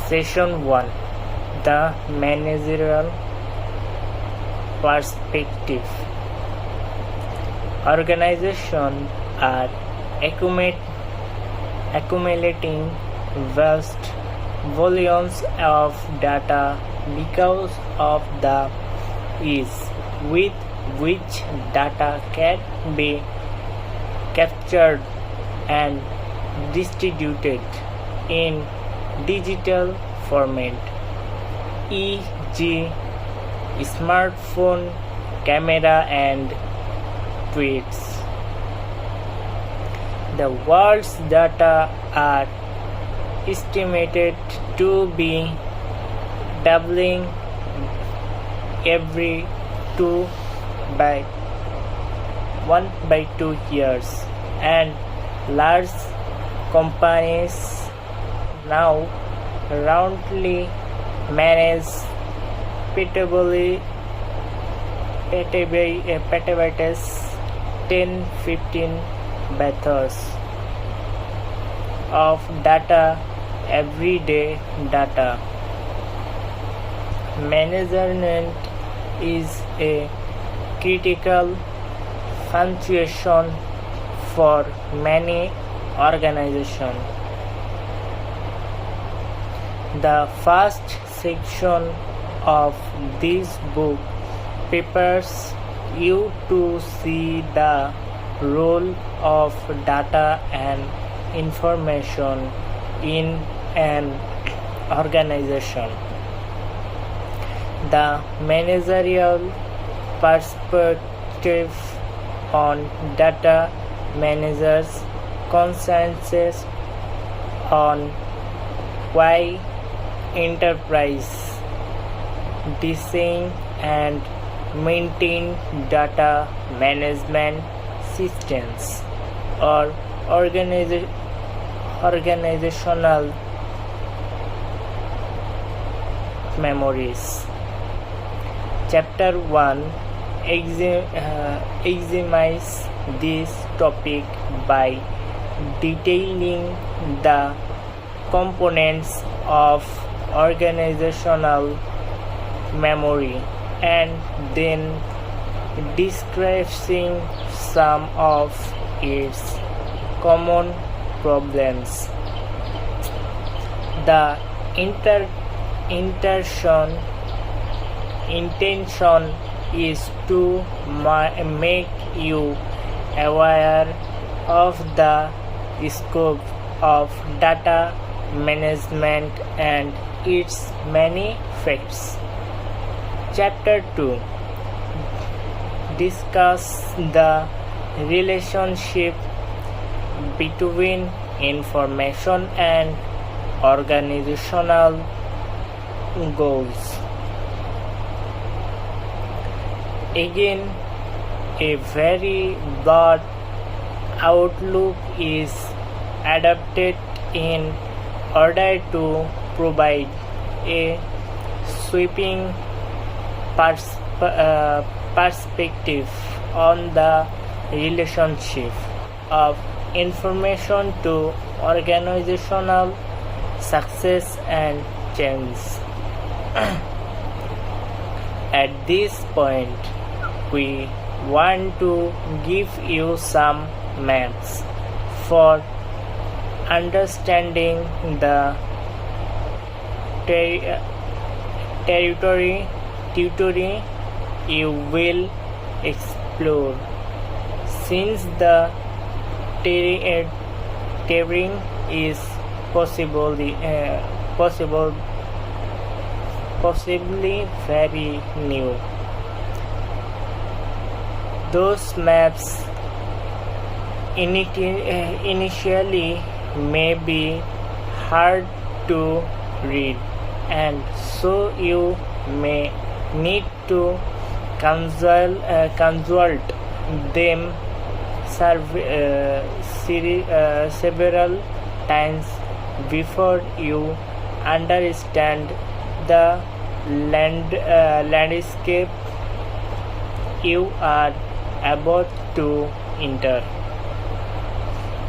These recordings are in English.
Session 1: The Managerial Perspective. Organizations are accumulating vast volumes of data because of the ease with which data can be captured and distributed in digital format, e.g., smartphone camera and tweets. The world's data are estimated to be doubling every 1 by 2 years, and large companies now roundly manage petabytes 10-15 petabytes of data everyday data. Management is a critical function for many organizations. The first section of this book prepares you to see the role of data and information in an organization. The managerial perspective on data managers concentrates on why enterprise design and maintain data management systems or organizational memories. Chapter 1 examines this topic by detailing the components of organizational memory and then describing some of its common problems. The intention is to make you aware of the scope of data management and its many facets. Chapter 2 discusses the relationship between information and organizational goals. Again, a very broad outlook is adopted in order to provide a sweeping perspective on the relationship of information to organizational success and change. At this point, we want to give you some maps for understanding the territory you will explore. Since the terrain is possibly very new, those maps initially may be hard to read, and so you may need to consult them several times before you understand the landscape you are about to enter.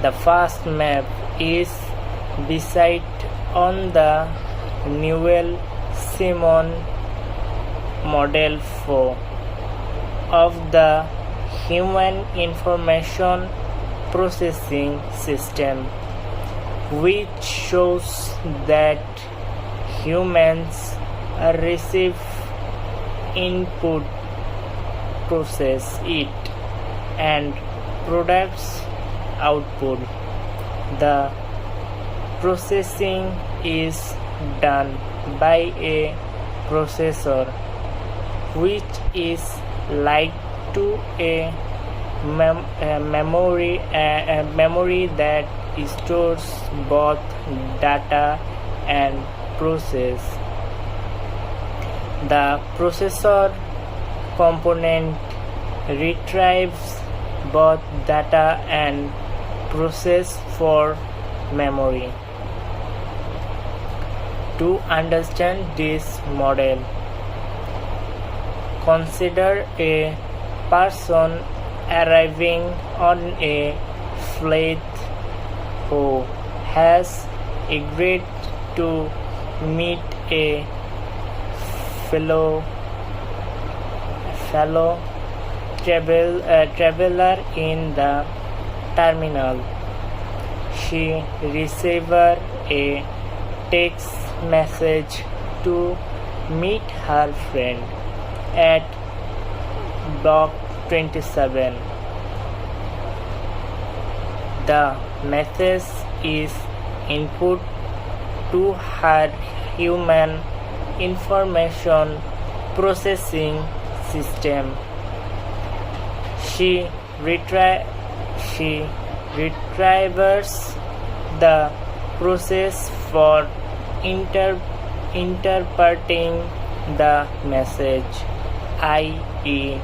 The first map is beside on the Newell Simon Model 4 of the Human Information Processing System, which shows that humans receive input, process it, and produce output. The processing is done by a processor, which is like to a memory that stores both data and process. The processor component retrieves both data and process for memory. To understand this model, consider a person arriving on a flight who has agreed to meet a fellow traveler in the terminal. She receives a text message to meet her friend at block 27. The message is input to her human information processing system. She retrieves the process for interpreting the message, i.e.,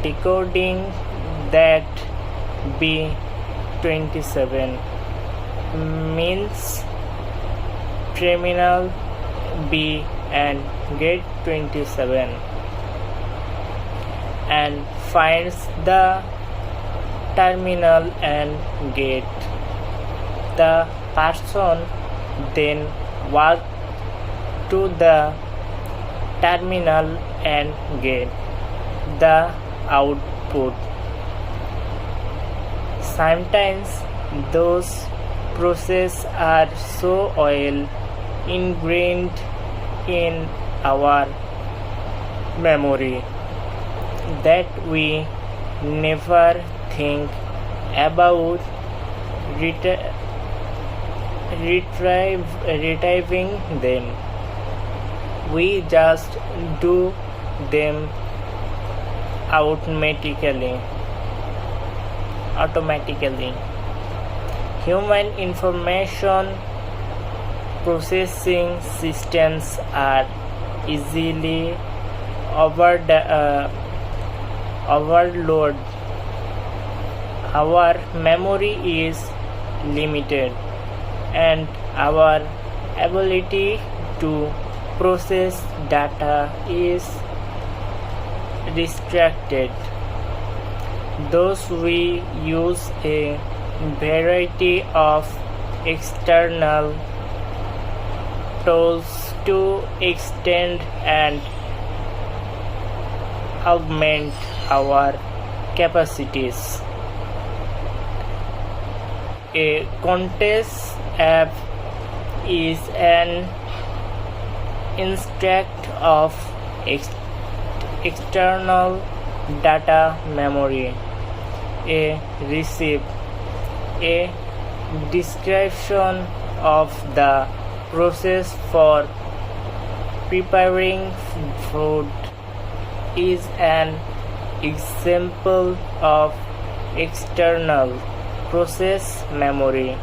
decoding that B27 means terminal B and gate 27, and finds the terminal and gate. The person then walks to the terminal and get the output. Sometimes those processes are so well ingrained in our memory that we never think about retrieving them. We just do them automatically. Human information processing systems are easily overloaded. Our memory is limited, and our ability to process data is restricted. Thus, we use a variety of external tools to extend and augment our capacities. A contest app is an instruct of external data memory. A receipt, a description of the process for preparing food, is an example of external process memory.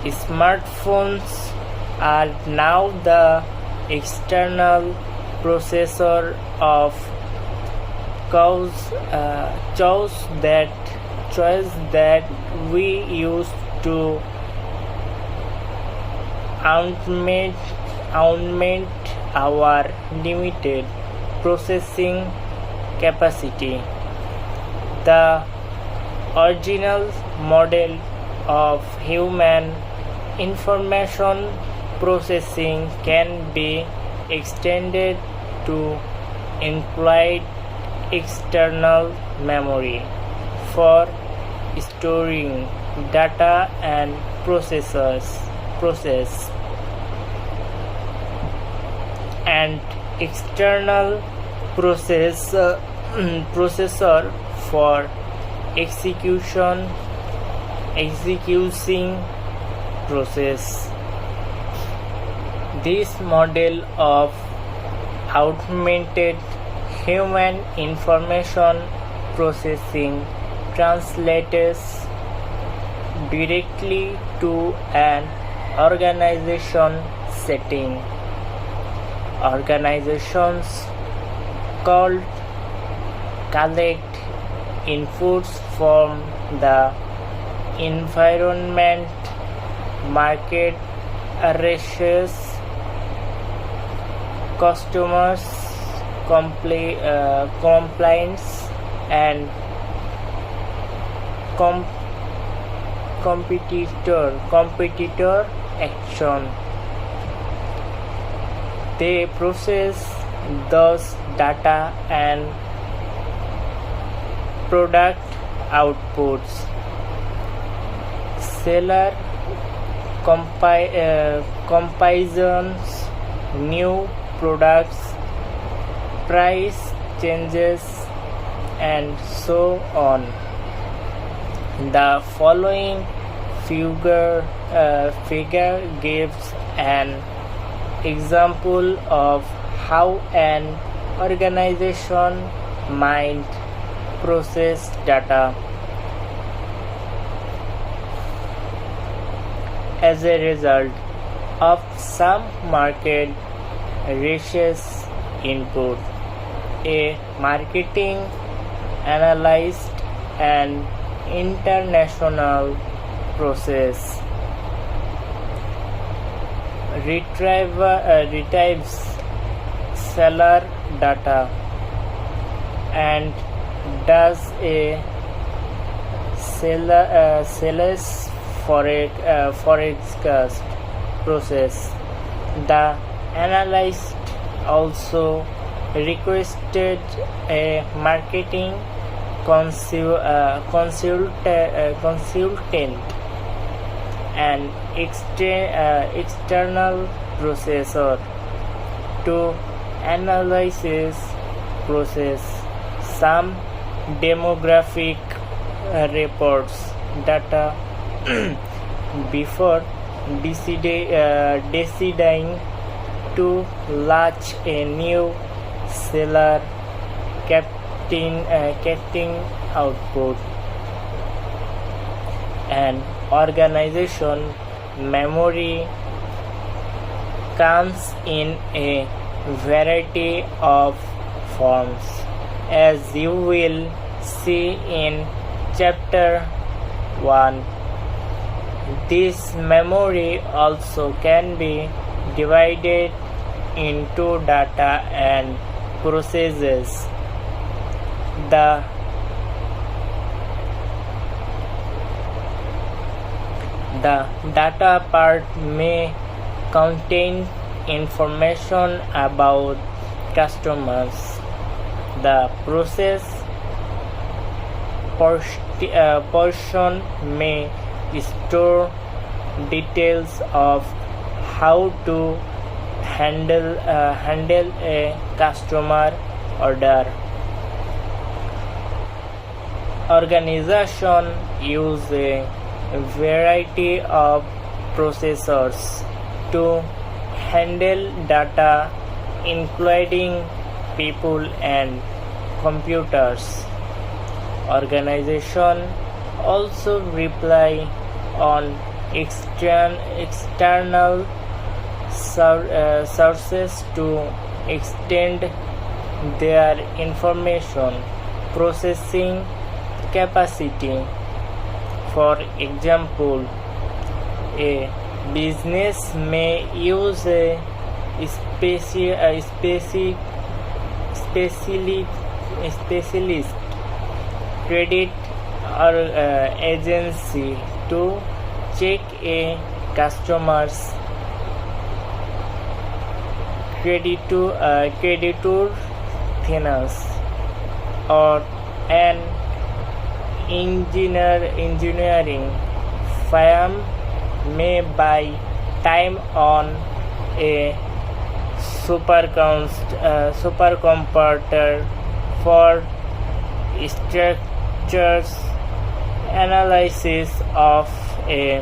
Smartphones are now the external processor of choice that we use to augment our limited processing capacity. The original model of human Information processing can be extended to include external memory for storing data and process and external processor for executing process. This model of augmented human information processing translates directly to an organization setting. Organizations collect inputs from the environment, market research, customers complaints, and competitor action. They process those data and product outputs. Seller comparisons, new products, price changes, and so on. The following figure gives an example of how an organization might process data. As a result of some market research input, a marketing analyst and international process retrieves seller data and does a sales forecast process. The analyst also requested a marketing consultant and external processor to analyze process some demographic reports data before deciding to launch a new seller capting output. An organization memory comes in a variety of forms, as you will see in chapter 1. This memory also can be divided into data and processes. The data part may contain information about customers. The process portion may store details of how to handle a customer order. Organization use a variety of processors to handle data, including people and computers. Organization also rely on external sources to extend their information processing capacity. For example, a business may use a specialist credit or agency to check a customers, creditor thinners, or an engineering firm may buy time on a supercomputer for structures analysis of a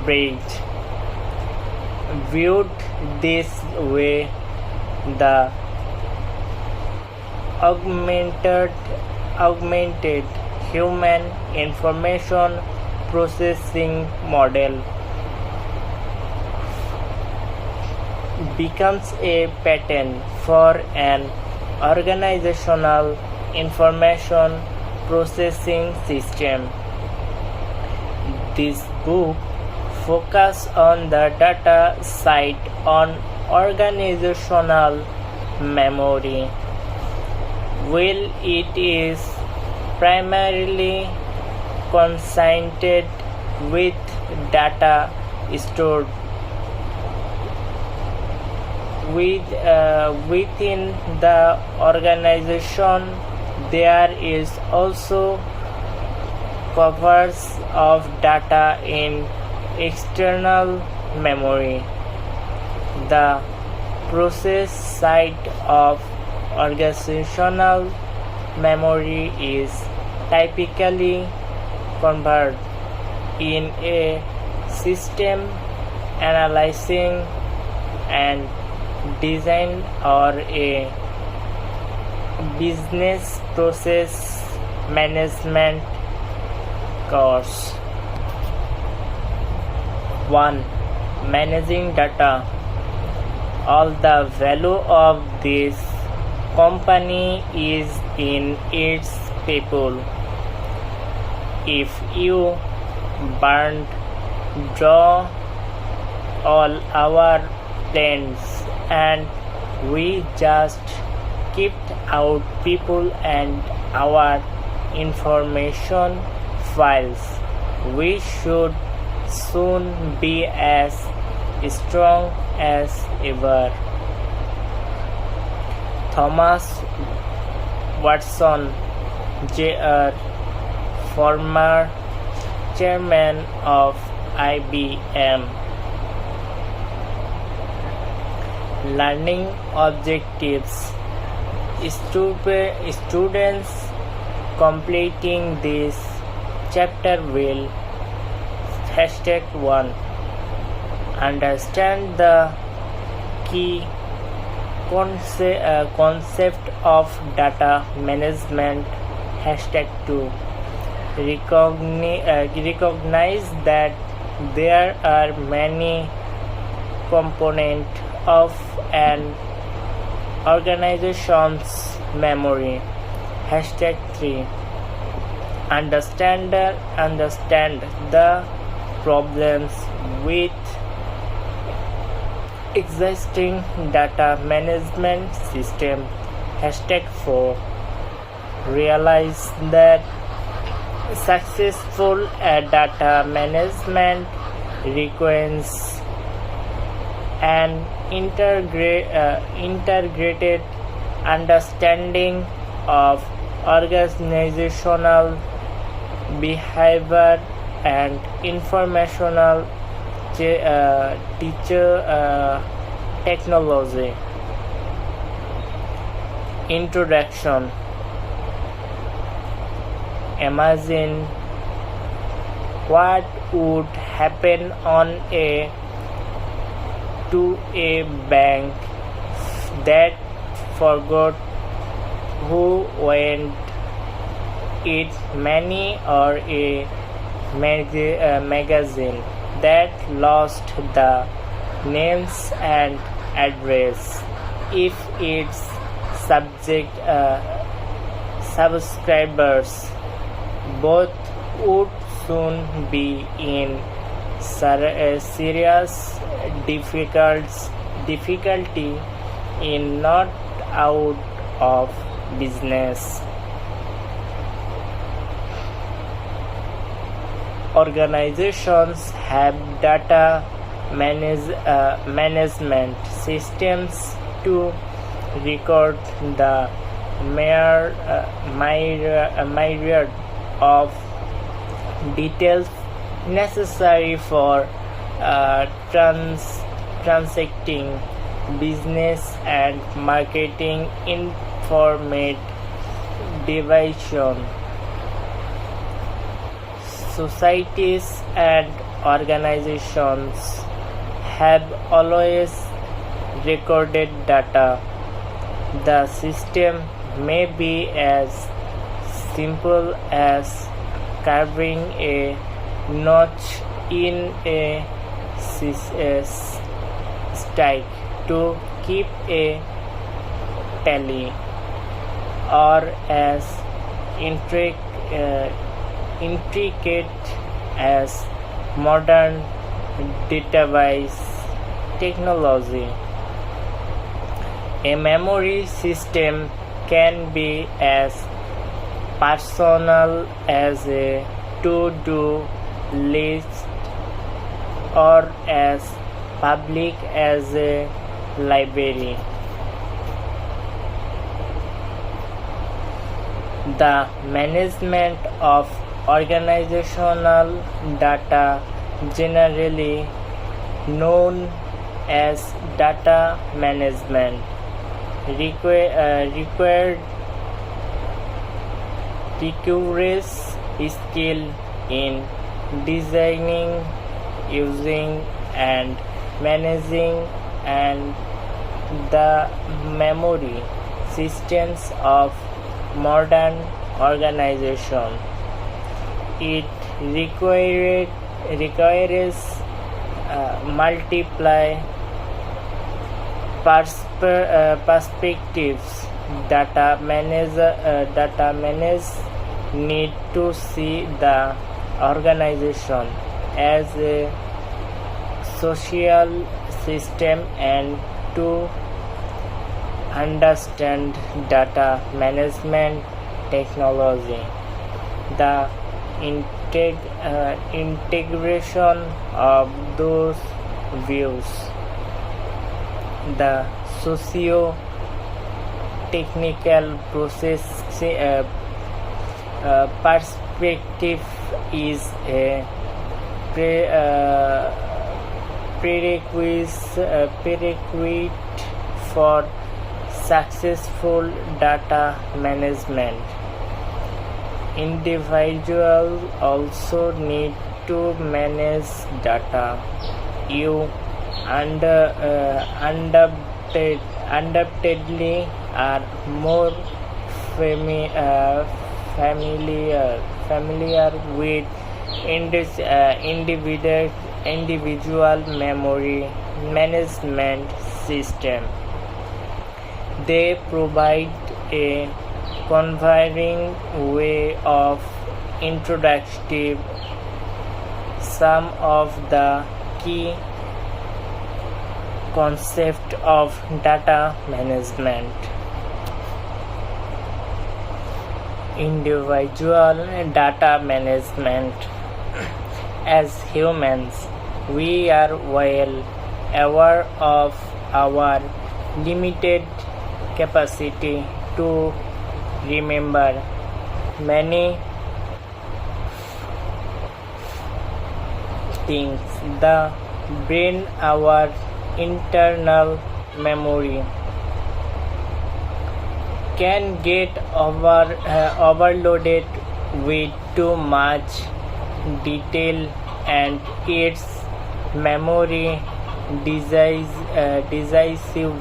bridge. Viewed this way, the augmented human information processing model becomes a pattern for an organizational information processing system. This book focuses on the data side on organizational memory. While it is primarily concerned with data stored within the organization, there is also covers of data in external memory. The process side of organizational memory is typically converted in a system analyzing and design or a business process management course. 1. Managing data. All the value of this company is in its people. If you burned draw all our plans and we just kept out people and our information files, we should soon be as strong as ever. Thomas Watson, Jr., former chairman of IBM. Learning objectives. Students completing this chapter will #1. Understand the key concept of data management. #2. Recognize that there are many components of an organization's memory. #3. Understand the problems with existing data management system. #4. Realize that successful data management requires an integrated understanding of organizational behavior and informational technology. Introduction. Imagine what would happen to a bank that forgot who went its money, or a magazine that lost the names and address. If its subscribers both would soon be in serious difficulty in not out of business. Organizations have data management systems to record the myriad of details necessary for transacting business and marketing information division. Societies and organizations have always recorded data. The system may be as simple as carving a notch in a stack to keep a tally, or as intricate as modern database technology. A memory system can be as personal as a to-do list or as public as a library. The management of organizational data, generally known as data management, requires skill in designing, using, and managing and the memory systems of modern organization. It requires multiple perspectives. Data managers need to see the organization as a social system and to understand data management technology. The integration of those views, the socio-technical perspective is a prerequisite for successful data management. Individuals also need to manage data. You undoubtedly are more familiar with individual memory management system. They provide a convenient way of introducing some of the key concepts of data management. Individual data management. As humans, we are well aware of our limited capacity to remember many things. The brain, our internal memory, can get overloaded with too much detail, and its memory dies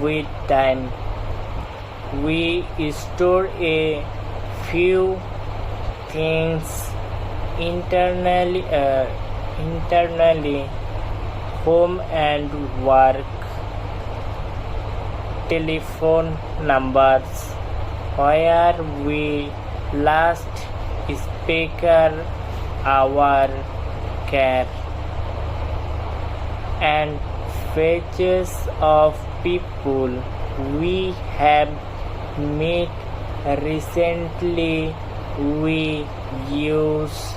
with time. We store a few things internally, home and work, telephone numbers, where we last speaker our care, and faces of people we have met recently. We use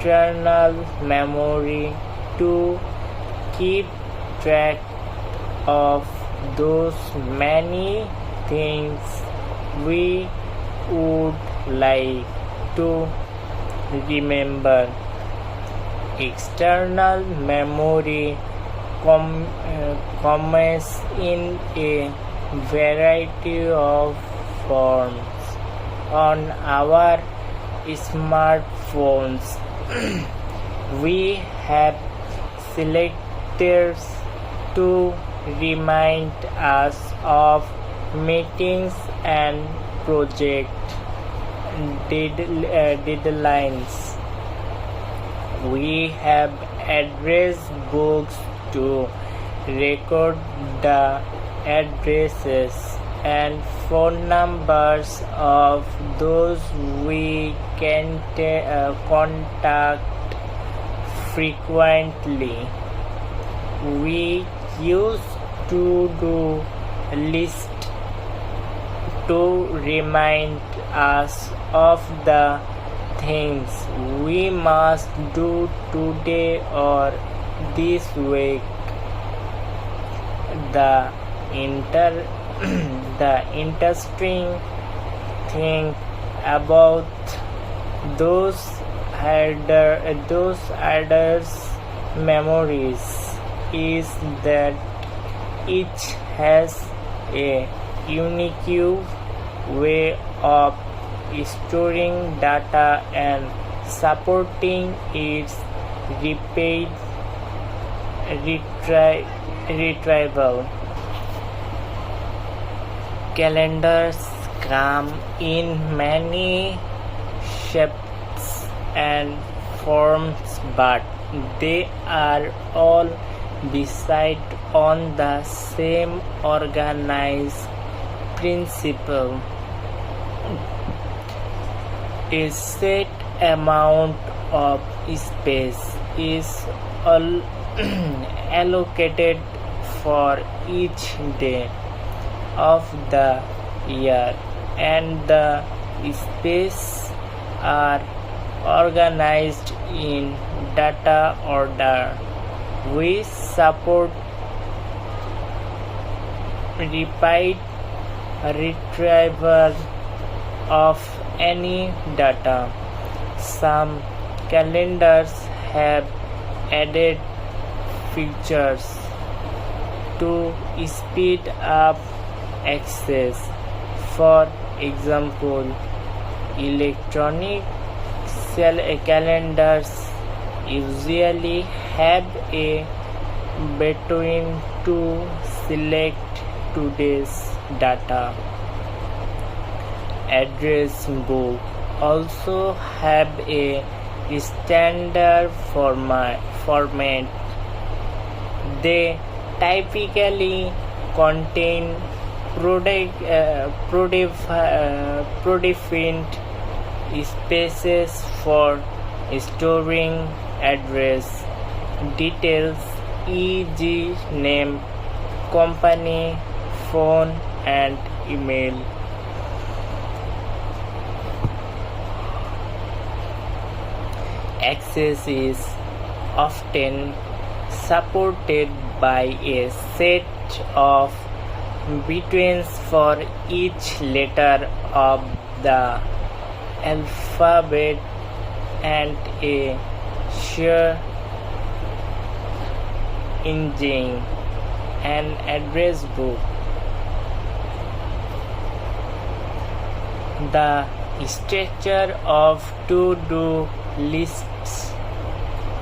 external memory to keep track of those many things we would like to remember. External memory comes in a variety of forms. On our smartphones, we have selectors to remind us of meetings and project deadlines. We have address books to record the addresses and phone numbers of those we can contact frequently. We use to-do list to remind us of the things we must do today or this week. The the interesting thing about those others memories is that each has a unique way of storing data and supporting its retrieval. Calendars come in many shapes and forms, but they are all based on the same organized principle. A set amount of space is allocated for each day of the year, and the space are organized in data order. We support repeat retrieval of any data. Some calendars have added features to speed up access. For example, electronic calendars usually have a button to select today's data. Address book also have a standard format. They typically contain predefined spaces for storing address details, e.g., name, company, phone, and email. Access is often supported by a set of buttons for each letter of the alphabet and a search engine. An address book. The structure of to-do lists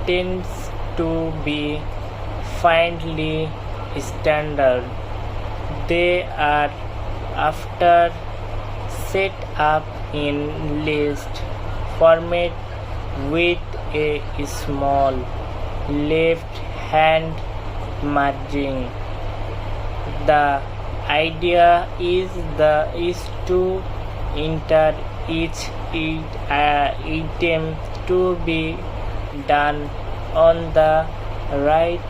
tends to be fairly standard. They are often set up in list format with a small left-hand margin. The idea is to enter each item to be done on the right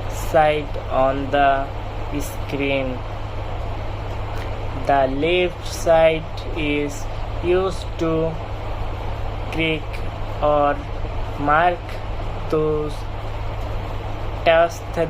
side on the screen. The left side is used to track or Mark to test the